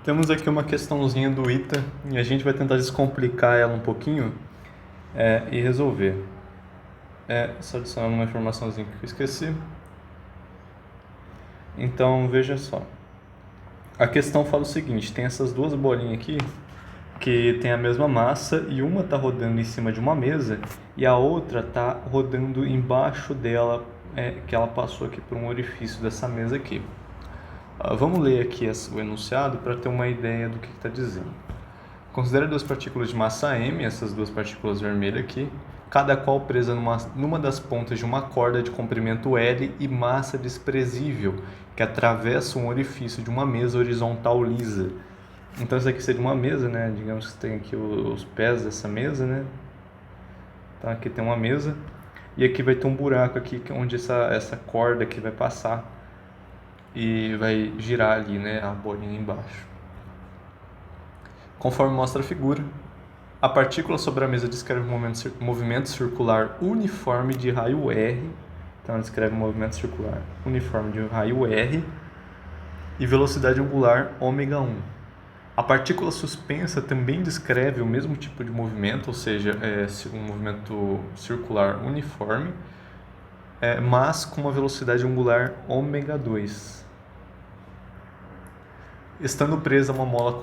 Temos aqui uma questãozinha do ITA e a gente vai tentar descomplicar ela um pouquinho e resolver. Só adicionar uma informaçãozinha que eu esqueci. Então, veja só. A questão fala o seguinte, tem essas duas bolinhas aqui que tem a mesma massa e uma está rodando em cima de uma mesa e a outra está rodando embaixo dela, que ela passou aqui por um orifício dessa mesa aqui. Vamos ler aqui o enunciado para ter uma ideia do que está dizendo. Considere duas partículas de massa m, essas duas partículas vermelhas aqui, cada qual presa numa das pontas de uma corda de comprimento L e massa desprezível, que atravessa um orifício de uma mesa horizontal lisa. Então isso aqui seria uma mesa, né? Digamos que tem aqui os pés dessa mesa, né? Então aqui tem uma mesa e aqui vai ter um buraco aqui onde essa corda aqui vai passar e vai girar ali, né? A bolinha embaixo. Conforme mostra a figura, a partícula sobre a mesa descreve um movimento circular uniforme de raio R. Então ela descreve um movimento circular uniforme de raio R e velocidade angular ômega 1. A partícula suspensa também descreve o mesmo tipo de movimento, ou seja, um movimento circular uniforme, mas com uma velocidade angular ômega 2. Estando presa a uma mola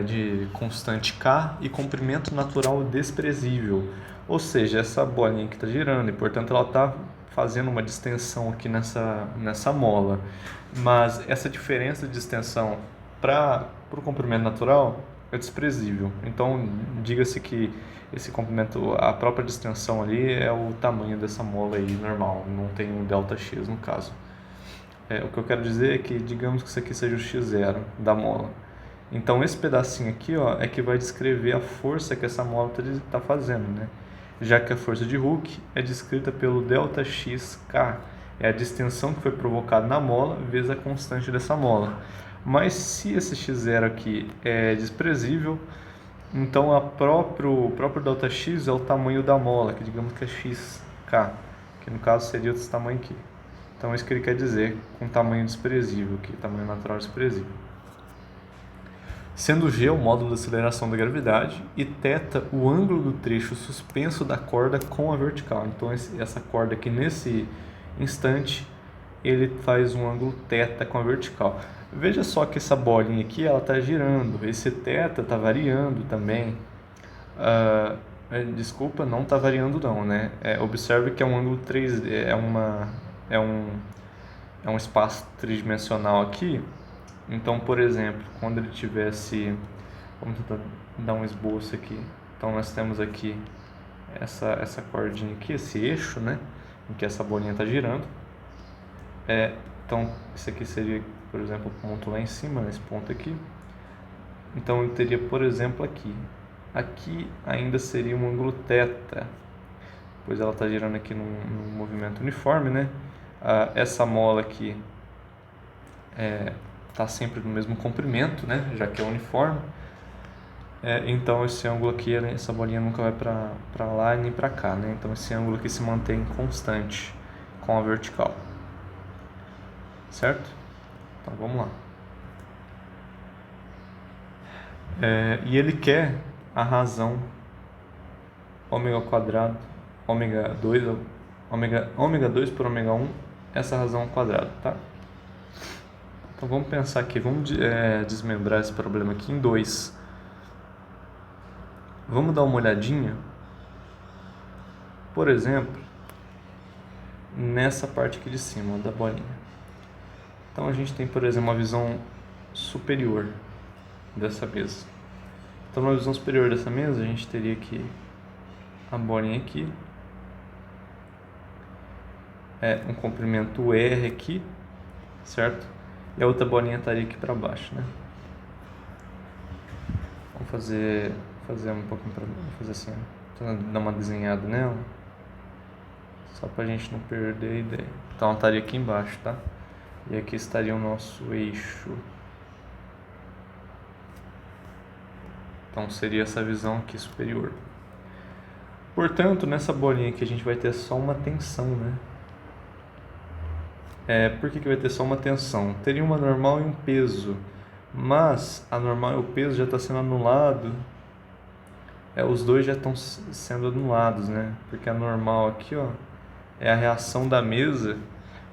de constante K e comprimento natural desprezível. Ou seja, essa bolinha que está girando e, portanto, ela está fazendo uma distensão aqui nessa mola. Mas essa diferença de distensão para o comprimento natural é desprezível. Então, diga-se que esse comprimento, a própria distensão ali é o tamanho dessa mola aí normal, não tem um ΔX no caso. O que eu quero dizer é que, digamos que isso aqui seja o x0 da mola. Então, esse pedacinho aqui é que vai descrever a força que essa mola está fazendo, né? Já que a força de Hooke é descrita pelo ΔXK, é a distensão que foi provocada na mola vezes a constante dessa mola. Mas se esse x0 aqui é desprezível, então o próprio ΔX é o tamanho da mola, que digamos que é xk, que no caso seria esse tamanho aqui. Então, é isso que ele quer dizer com tamanho desprezível, que tamanho natural desprezível. Sendo g o módulo de aceleração da gravidade e θ o ângulo do trecho suspenso da corda com a vertical. Então, essa corda aqui, nesse instante, ele faz um ângulo θ com a vertical. Veja só que essa bolinha aqui, ela está girando, esse θ está variando também. Desculpa, não está variando não, né? Observe que é um ângulo 3D, é um espaço tridimensional aqui. Então, por exemplo, quando ele tivesse... Vamos tentar dar um esboço aqui. Então, nós temos aqui essa cordinha aqui, esse eixo, né? Em que essa bolinha está girando. Então, esse aqui seria, por exemplo, o ponto lá em cima, nesse ponto aqui. Então, ele teria, por exemplo, aqui. Aqui ainda seria um ângulo θ, pois ela está girando aqui num movimento uniforme, né? Essa mola aqui está sempre no mesmo comprimento, né? Já que é uniforme. Então esse ângulo aqui, essa bolinha nunca vai para lá nem para cá, né? Então esse ângulo aqui se mantém constante com a vertical. Certo? Então vamos lá. E ele quer a razão ômega ao quadrado, ômega 2 por ômega 1, essa razão ao quadrado, tá? Então vamos pensar aqui, vamos desmembrar esse problema aqui em dois. Vamos dar uma olhadinha, por exemplo, nessa parte aqui de cima da bolinha. Então a gente tem, por exemplo, uma visão superior dessa mesa. Então na visão superior dessa mesa a gente teria aqui a bolinha aqui, um comprimento R aqui, certo? E a outra bolinha estaria aqui para baixo, né? Vamos fazer um pouquinho para fazer assim, dar uma desenhada nela, só para a gente não perder a ideia. Então ela estaria aqui embaixo, tá? E aqui estaria o nosso eixo. Então seria essa visão aqui superior. Portanto, nessa bolinha aqui a gente vai ter só uma tensão, né? Por que vai ter só uma tensão? Teria uma normal e um peso, Mas a normal e o peso já está sendo anulado. Os dois já estão sendo anulados, né? Porque a normal aqui, ó, é a reação da mesa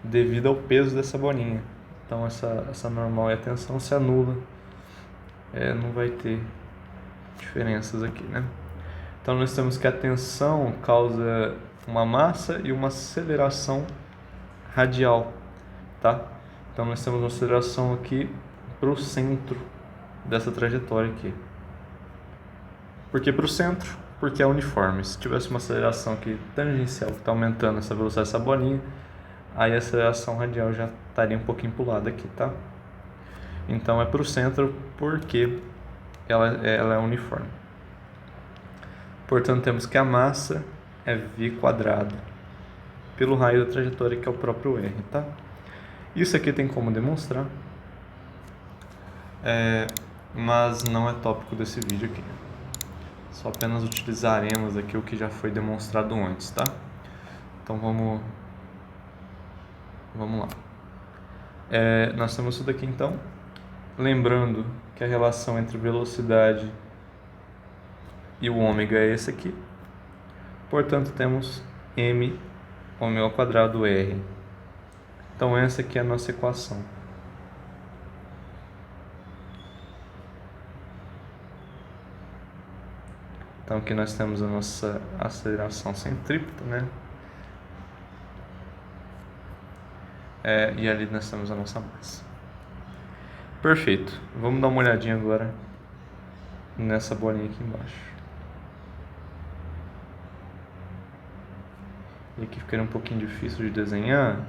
devido ao peso dessa bolinha. Então essa normal e a tensão se anula. Não vai ter diferenças aqui, né? Então nós temos que a tensão causa uma massa e uma aceleração radial, tá? Então nós temos uma aceleração aqui para o centro dessa trajetória aqui. Por que para o centro? Porque é uniforme. Se tivesse uma aceleração aqui tangencial que está aumentando essa velocidade dessa bolinha, aí a aceleração radial já estaria um pouquinho para o lado aqui, tá? Então é para o centro porque ela é uniforme. Portanto, temos que a massa é v quadrado pelo raio da trajetória, que é o próprio r, tá? Isso aqui tem como demonstrar, mas não é tópico desse vídeo aqui. Só apenas utilizaremos aqui o que já foi demonstrado antes, tá? Então vamos lá. Nós temos isso daqui então. Lembrando que a relação entre velocidade e o ômega é esse aqui. Portanto, temos m ômega ao quadrado r. Então essa aqui é a nossa equação. Então aqui nós temos a nossa aceleração centrípeta, né? E ali nós temos a nossa massa. Perfeito. Vamos dar uma olhadinha agora nessa bolinha aqui embaixo. E aqui ficaria um pouquinho difícil de desenhar.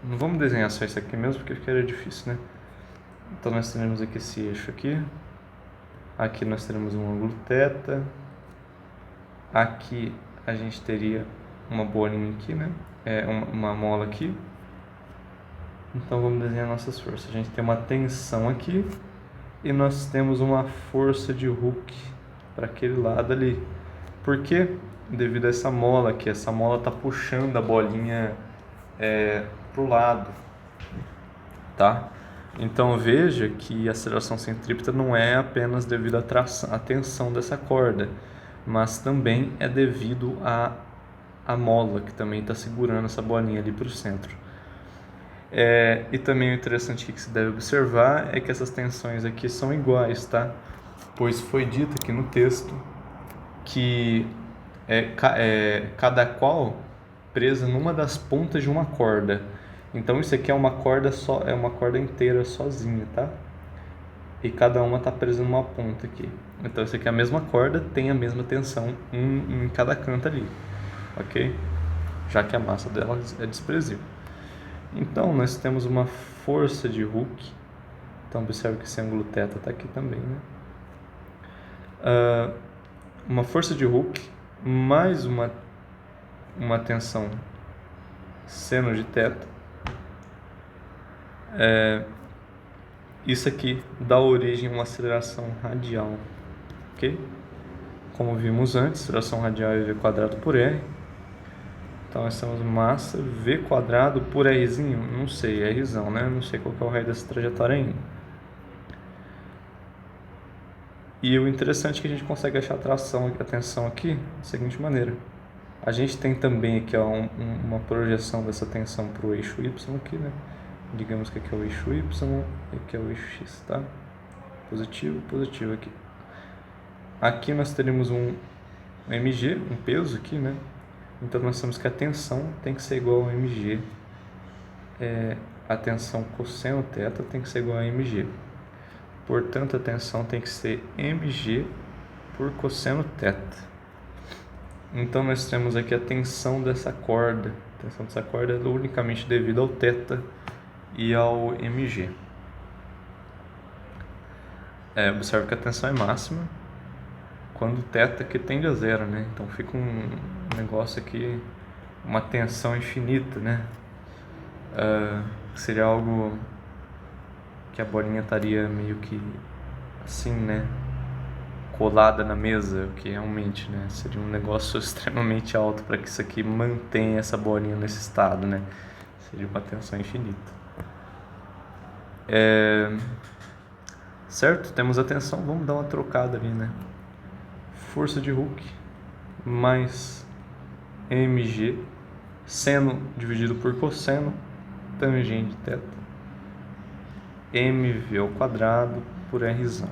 Não vamos desenhar só isso aqui mesmo, porque ficaria difícil, né? Então nós teremos aqui esse eixo aqui. Aqui nós teremos um ângulo θ. Aqui a gente teria uma bolinha aqui, né? Uma mola aqui. Então vamos desenhar nossas forças. A gente tem uma tensão aqui e nós temos uma força de Hooke para aquele lado ali. Por quê? Devido a essa mola aqui. Essa mola está puxando a bolinha para o lado, tá? Então veja que a aceleração centrípeta não é apenas devido à tensão dessa corda, mas também é devido à mola que também está segurando essa bolinha ali para o centro. E também o interessante que se deve observar é que essas tensões aqui são iguais, tá? Pois foi dito aqui no texto que cada qual presa numa das pontas de uma corda. Então isso aqui é uma corda inteira sozinha, tá? E cada uma está presa numa ponta aqui. Então isso aqui é a mesma corda, tem a mesma tensão em cada canto ali, ok? Já que a massa dela é desprezível. Então, nós temos uma força de Hooke. Então, observe que esse ângulo θ está aqui também, né? Uma força de Hooke mais uma tensão seno de θ. Isso aqui dá origem a uma aceleração radial, ok? Como vimos antes, aceleração radial é v quadrado por r. Então nós temos massa v quadrado por rzinho, não sei, rzão, né? Não sei qual que é o raio dessa trajetória ainda. E o interessante é que a gente consegue achar a tensão aqui da seguinte maneira. A gente tem também aqui uma projeção dessa tensão para o eixo y aqui, né? Digamos que aqui é o eixo y e aqui é o eixo x, tá? Positivo, positivo aqui. Aqui nós teremos um mg, um peso aqui, né? Então nós temos que a tensão tem que ser igual a mg. A tensão cosseno θ tem que ser igual a mg. Portanto, a tensão tem que ser mg por cosseno θ. Então nós temos aqui a tensão dessa corda. A tensão dessa corda é unicamente devido ao θ e ao mg. Observe que a tensão é máxima quando θ aqui tende a zero, né? Então fica um negócio aqui, uma tensão infinita, né? Seria algo que a bolinha estaria meio que assim, né? Colada na mesa, o que realmente, né? Seria um negócio extremamente alto para que isso aqui mantenha essa bolinha nesse estado, né? Seria uma tensão infinita. certo? Temos a tensão, vamos dar uma trocada ali, né? Força de Hooke mais mg, seno dividido por cosseno, tangente de θ, mv ao quadrado por r.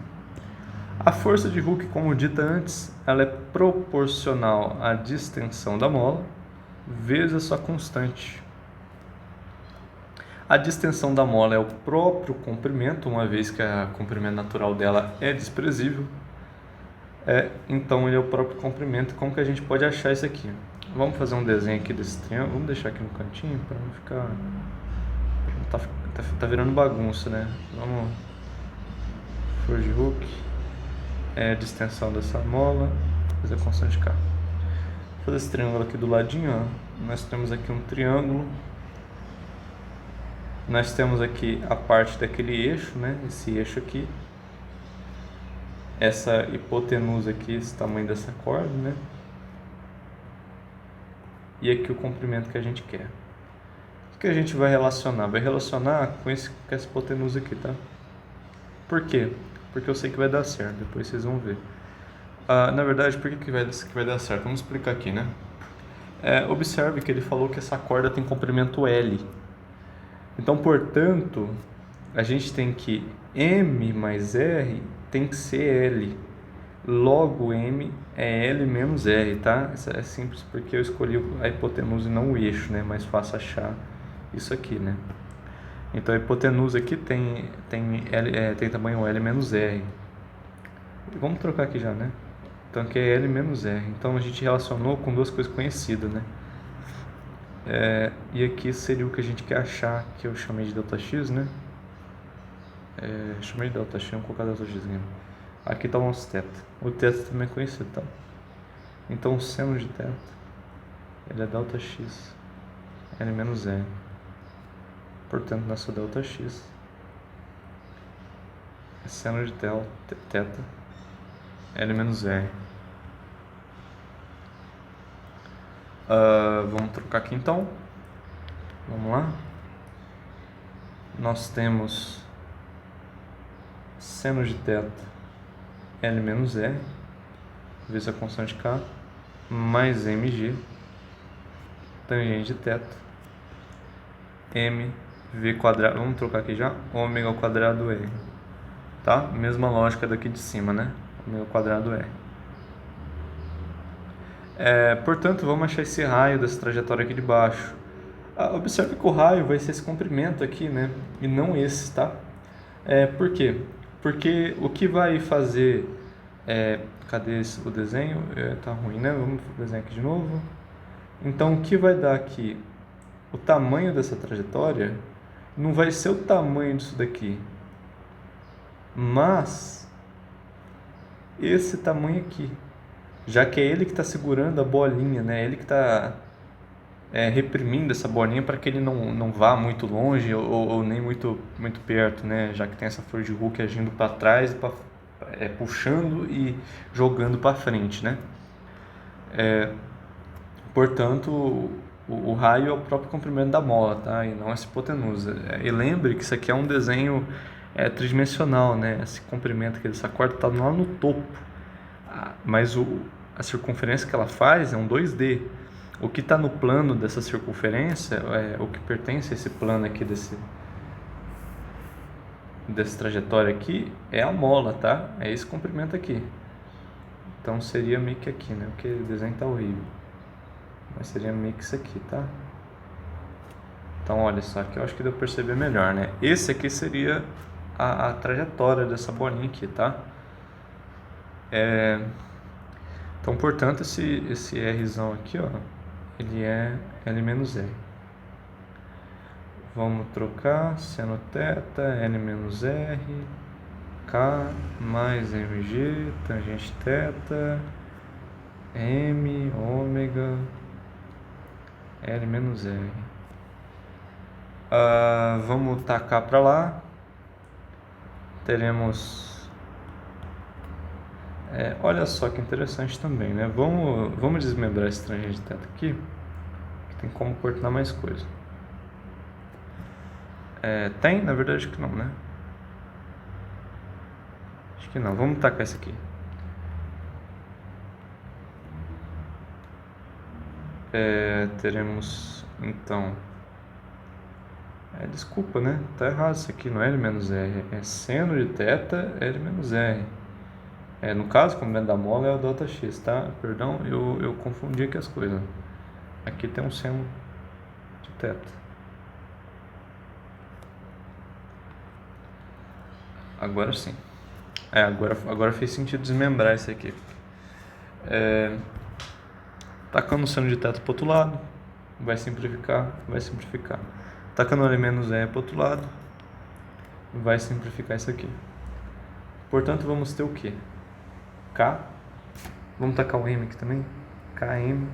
A força de Hooke, como dita antes, ela é proporcional à distensão da mola vezes a sua constante. A distensão da mola é o próprio comprimento, uma vez que o comprimento natural dela é desprezível. Então ele é o próprio comprimento. Como que a gente pode achar isso aqui? Vamos fazer um desenho aqui desse triângulo. Vamos deixar aqui no cantinho para não ficar... Tá virando bagunça, né? Vamos... Força de Hooke é a distensão dessa mola vezes a constante K. Vou fazer esse triângulo aqui do ladinho, ó. Nós temos aqui um triângulo. Nós temos aqui a parte daquele eixo, né? Esse eixo aqui. Essa hipotenusa aqui, esse tamanho dessa corda, né? E aqui o comprimento que a gente quer. O que a gente vai relacionar? Vai relacionar com essa hipotenusa aqui, tá? Por quê? Porque eu sei que vai dar certo, depois vocês vão ver. Na verdade, por que vai dar certo? Vamos explicar aqui, né? Observe que ele falou que essa corda tem comprimento L. Então, portanto, a gente tem que M mais R tem que ser L. Logo, M é L menos R, tá? Isso é simples porque eu escolhi a hipotenusa e não o eixo, né? Mais fácil achar isso aqui, né? Então, a hipotenusa aqui tem tamanho L menos R. Vamos trocar aqui já, né? Então, aqui é L menos R. Então, a gente relacionou com duas coisas conhecidas, né? E aqui seria o que a gente quer achar, que eu chamei de ΔX, né? Chamei de ΔX, vamos colocar ΔX aqui. Aqui está o nosso θ. O θ também é conhecido, tá? Então, o seno de θ, ele é ΔX, L menos R. Portanto, nosso ΔX é seno de θ, L menos R. Vamos trocar aqui então. Vamos lá. Nós temos seno de θ, L menos R, vezes a constante K, mais mg, tangente de θ, mv quadrado, vamos trocar aqui já, ômega ao quadrado R, tá? Mesma lógica daqui de cima, né? Ômega ao quadrado R. Portanto, vamos achar esse raio dessa trajetória aqui de baixo. Observe que o raio vai ser esse comprimento aqui, né? E não esse, tá? Por quê? Porque o que vai fazer... cadê o desenho? Tá ruim, né? Vamos desenhar aqui de novo. Então, o que vai dar aqui? O tamanho dessa trajetória não vai ser o tamanho disso daqui, mas esse tamanho aqui. Já que é ele que está segurando a bolinha, né? Ele que está reprimindo essa bolinha para que ele não vá muito longe ou nem muito perto, né? Já que tem essa força de Hooke agindo para trás, puxando e jogando para frente, né? Portanto, o raio é o próprio comprimento da mola, tá? E não essa hipotenusa. E lembre que isso aqui é um desenho tridimensional, né? Esse comprimento aqui dessa corda está lá no topo. Mas a circunferência que ela faz é um 2D. O que está no plano dessa circunferência, o que pertence a esse plano aqui dessa trajetória aqui, é a mola, tá? É esse comprimento aqui. Então seria meio que aqui, né? Porque o desenho tá horrível. Mas seria meio que isso aqui, tá? Então olha só, aqui eu acho que deu para perceber melhor, né? Esse aqui seria a trajetória dessa bolinha aqui, tá? Então, portanto, esse Rzão aqui, ó, ele é L menos R. Vamos trocar seno θ, L menos R, K mais mg, tangente θ, m, ômega, L menos R. Vamos tacar para lá. Teremos... olha só que interessante também, né? Vamos desmembrar esse tangente de θ aqui, que tem como cortar mais coisa. Tem? Na verdade que não, né? que não. Vamos tacar esse aqui. Teremos, então... desculpa, né? Tá errado isso aqui, não é L menos R. É seno de θ, L menos R. No caso, o comprimento da mola é o ΔX, tá? Perdão, eu confundi aqui as coisas. Aqui tem um seno de θ. Agora sim. Agora fez sentido desmembrar isso aqui. Tacando o seno de θ para o outro lado, vai simplificar. Tacando L menos E para o outro lado, vai simplificar isso aqui. Portanto, vamos ter o quê? K. Vamos tacar o M aqui também. KM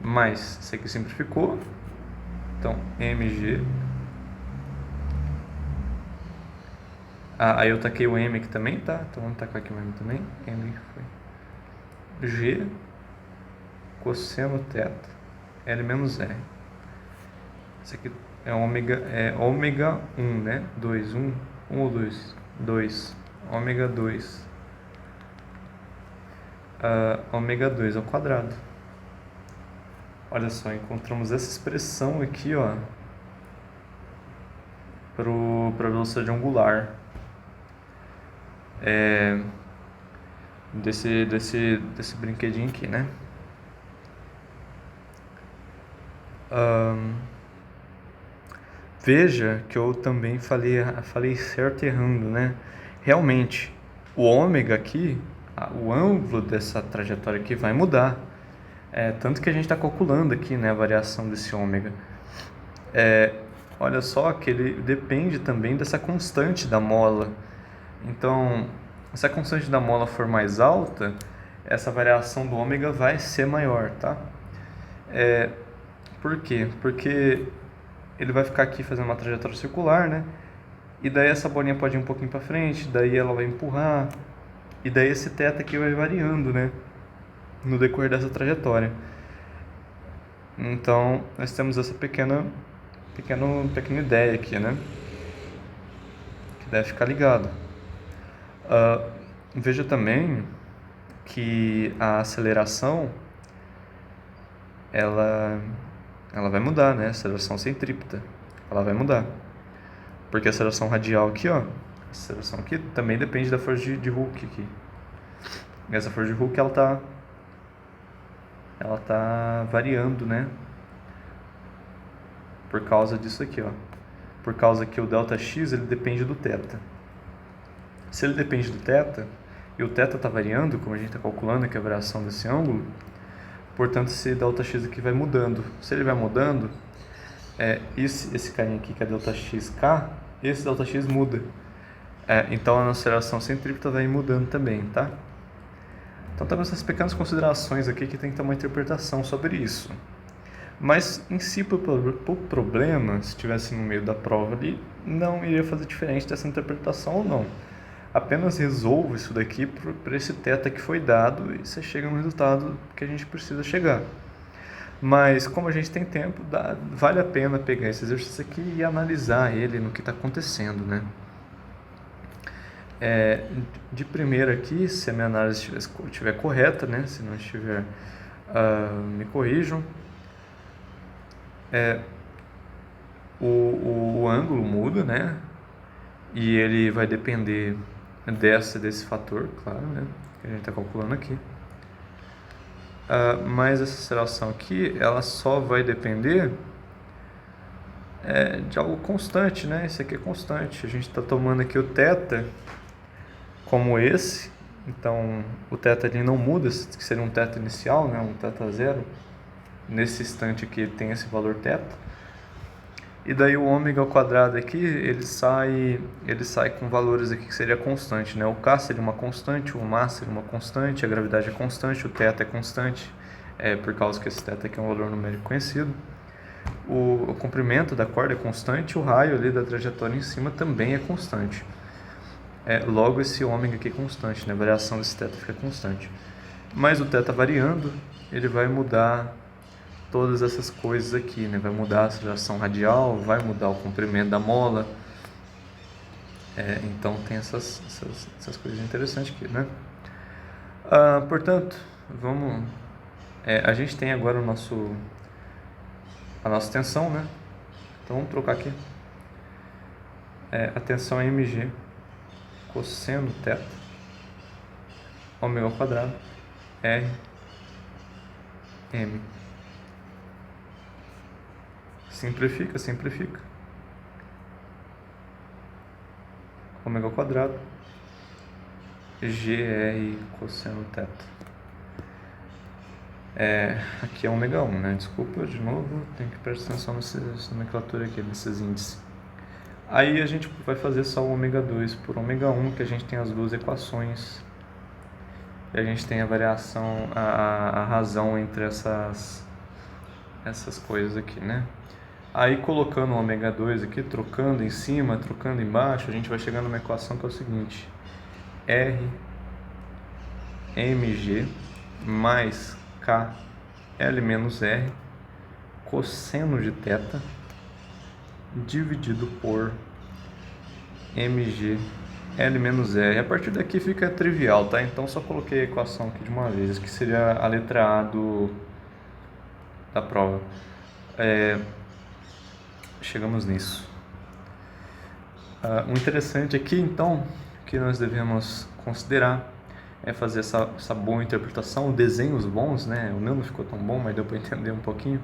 mais, isso aqui simplificou. Então, MG. Aí eu taquei o M aqui também, tá? Então vamos tacar aqui o M também. M foi G cosseno θ L menos R. Isso aqui é ômega 1, né? 2, 1 ou 2? 2. Ômega 2. Ômega 2 ao quadrado. Olha só, encontramos essa expressão aqui, ó, para a velocidade angular. Desse brinquedinho aqui, né? Veja que eu também falei certo e errando, né? Realmente, o ômega aqui, o ângulo dessa trajetória aqui vai mudar. Tanto que a gente está calculando aqui, né, a variação desse ômega. Olha só que ele depende também dessa constante da mola. Então, se a constante da mola for mais alta, essa variação do ômega vai ser maior, tá? Por quê? Porque ele vai ficar aqui fazendo uma trajetória circular, né? E daí essa bolinha pode ir um pouquinho para frente, daí ela vai empurrar, e daí esse θ aqui vai variando, né? No decorrer dessa trajetória. Então, nós temos essa pequena ideia aqui, né? Que deve ficar ligado. Veja também que a aceleração ela vai mudar, né? A aceleração centrípeta, ela vai mudar. Porque a aceleração radial aqui, ó, a aceleração aqui também depende da força de Hooke aqui. E essa força de Hooke, ela tá variando, né? Por causa disso aqui, ó. Por causa que o ΔX, ele depende do θ. Se ele depende do θ, e o θ está variando, como a gente está calculando aqui a variação desse ângulo, portanto, esse ΔX aqui vai mudando. Se ele vai mudando, esse carinha aqui, que é ΔXK, esse ΔX muda. Então, a nossa aceleração centrípeta vai mudando também, tá? Então, temos essas pequenas considerações aqui que tem que ter uma interpretação sobre isso. Mas, em si, para o problema, se estivesse no meio da prova ali, não iria fazer diferente dessa interpretação ou não. Apenas resolva isso daqui para esse θ que foi dado e você chega no resultado que a gente precisa chegar. Mas, como a gente tem tempo, vale a pena pegar esse exercício aqui e analisar ele no que está acontecendo, né? De primeira aqui, se a minha análise estiver correta, né? Se não estiver, me corrijam. O ângulo muda, né? E ele vai depender desse fator, claro, né? Que a gente está calculando aqui. Mas essa aceleração aqui, ela só vai depender de algo constante, né? Isso aqui é constante. A gente está tomando aqui o θ como esse. Então, o θ ali não muda, que seria um θ inicial, né? Um θ zero. Nesse instante aqui ele tem esse valor θ. E daí o ômega ao quadrado aqui, ele sai com valores aqui que seria constante, né? O K seria uma constante, o μ seria uma constante, a gravidade é constante, o θ é constante, por causa que esse θ aqui é um valor numérico conhecido. O comprimento da corda é constante, o raio ali da trajetória em cima também é constante. Logo esse ômega aqui é constante, né? A variação desse θ fica constante. Mas o θ variando, ele vai mudar todas essas coisas aqui, né? Vai mudar a aceleração radial, vai mudar o comprimento da mola. Então tem essas coisas interessantes aqui, né? Portanto, a gente tem agora a nossa tensão, né? Então vamos trocar aqui. A tensão é mg cosseno θ ômega ao quadrado r m. Simplifica. Ômega ao quadrado gr cosseno θ. Aqui é ômega 1, né? Desculpa, de novo, tem que prestar atenção nessa nomenclatura aqui, nesses índices. Aí a gente vai fazer só o ômega 2 por ômega 1, que a gente tem as duas equações. E a gente tem a variação, a razão entre essas coisas aqui, né? Aí colocando o ômega 2 aqui, trocando em cima, trocando embaixo, a gente vai chegar numa equação que é o seguinte: R mg mais K L menos R cosseno de θ dividido por mg L menos R. A partir daqui fica trivial, tá? Então só coloquei a equação aqui de uma vez, que seria a letra A da prova. Chegamos nisso. O interessante aqui, então, que nós devemos considerar é fazer essa boa interpretação, desenhos bons, né? O meu não ficou tão bom, mas deu para entender um pouquinho.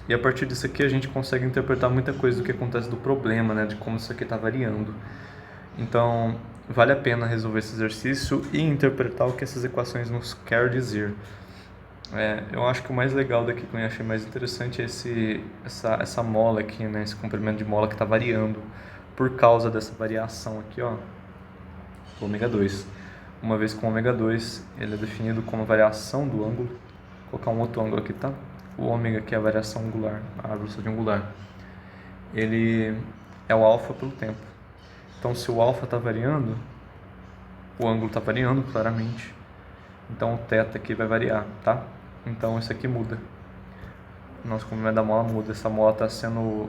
E a partir disso aqui a gente consegue interpretar muita coisa do que acontece do problema, né? De como isso aqui está variando. Então, vale a pena resolver esse exercício e interpretar o que essas equações nos querem dizer. Eu acho que o mais legal daqui, que eu achei mais interessante, é essa mola aqui, né? Esse comprimento de mola que está variando por causa dessa variação aqui, ó, do ômega 2. Uma vez que o ômega 2 ele é definido como variação do ângulo. Vou colocar um outro ângulo aqui, tá? O ômega, que é a variação angular, a velocidade angular, ele é o alfa pelo tempo. Então, se o alfa está variando, o ângulo está variando, claramente. Então, o θ aqui vai variar, tá? Então, isso aqui muda. O nosso comprimento da mola muda. Essa mola está sendo,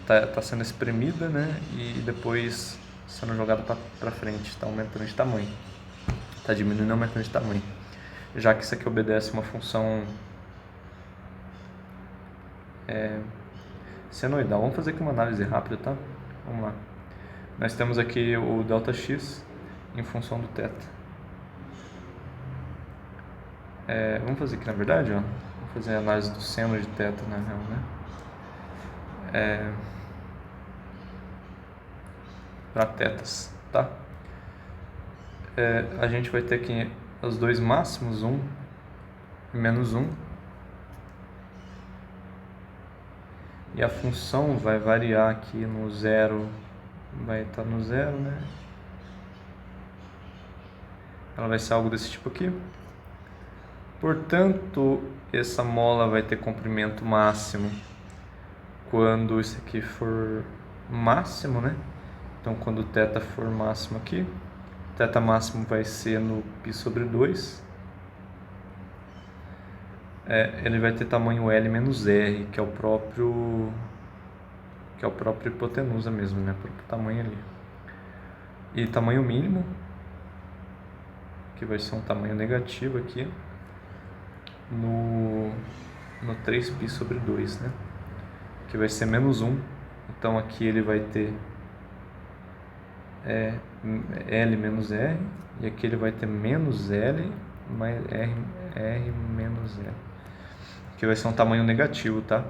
tá sendo espremida, né? E depois sendo jogada para frente. Está aumentando de tamanho. Está diminuindo e aumentando de tamanho. Já que isso aqui obedece uma função senoidal. Vamos fazer aqui uma análise rápida, tá? Vamos lá. Nós temos aqui o ΔX em função do θ. Vamos fazer aqui, na verdade, ó. Vamos fazer a análise do seno de θ, na real, né? Para tetas, tá? A gente vai ter aqui os dois máximos, 1 e menos 1. E a função vai variar aqui no zero, vai estar no zero, né? Ela vai ser algo desse tipo aqui. Portanto, essa mola vai ter comprimento máximo quando isso aqui for máximo, né? Então, quando o θ for máximo aqui, θ máximo vai ser no π sobre 2. Ele vai ter tamanho L menos R, que é o próprio hipotenusa mesmo, né? O próprio tamanho ali. E tamanho mínimo, que vai ser um tamanho negativo aqui, no 3π sobre 2, né? Que vai ser menos 1. Então aqui ele vai ter L menos R, e aqui ele vai ter menos L mais R menos L, que vai ser um tamanho negativo, tá?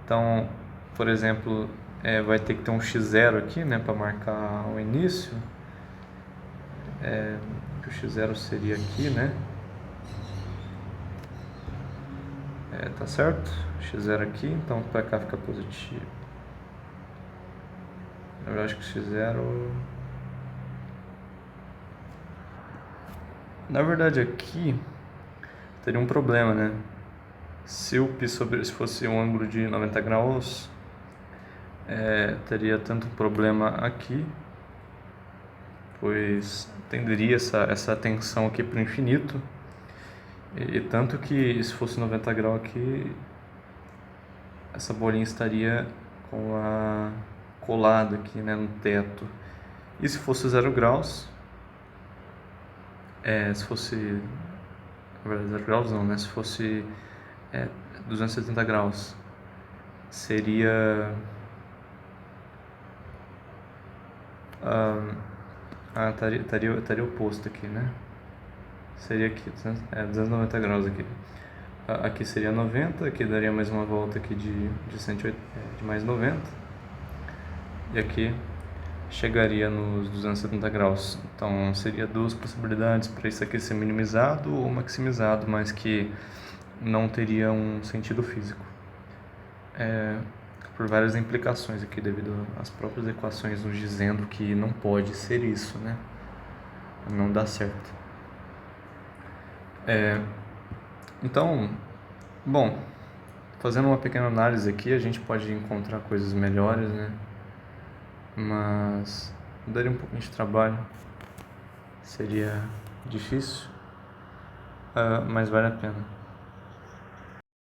Então, por exemplo, vai ter que ter um x0 aqui, né, para marcar o início. Que o x0 seria aqui, né? Tá certo? X0 aqui, então para cá fica positivo. Na verdade, que x0... Na verdade, aqui teria um problema, né? Se fosse um ângulo de 90 graus, teria tanto problema aqui, pois tenderia essa tensão aqui para o infinito, e tanto que se fosse 90 graus aqui, essa bolinha estaria com colado aqui, né, no teto. E se fosse 0 graus, se fosse, na verdade 0 graus não, né, se fosse 270 graus, seria estaria oposto aqui, né? Seria aqui, 290 graus aqui. Aqui seria 90, aqui daria mais uma volta aqui de 180, de mais 90. E aqui chegaria nos 270 graus. Então seria duas possibilidades para isso aqui ser minimizado ou maximizado, mas que não teria um sentido físico. Por várias implicações aqui, devido às próprias equações nos dizendo que não pode ser isso, né? Não dá certo. Então, bom, fazendo uma pequena análise aqui, a gente pode encontrar coisas melhores, né? Mas daria um pouquinho de trabalho, seria difícil, mas vale a pena.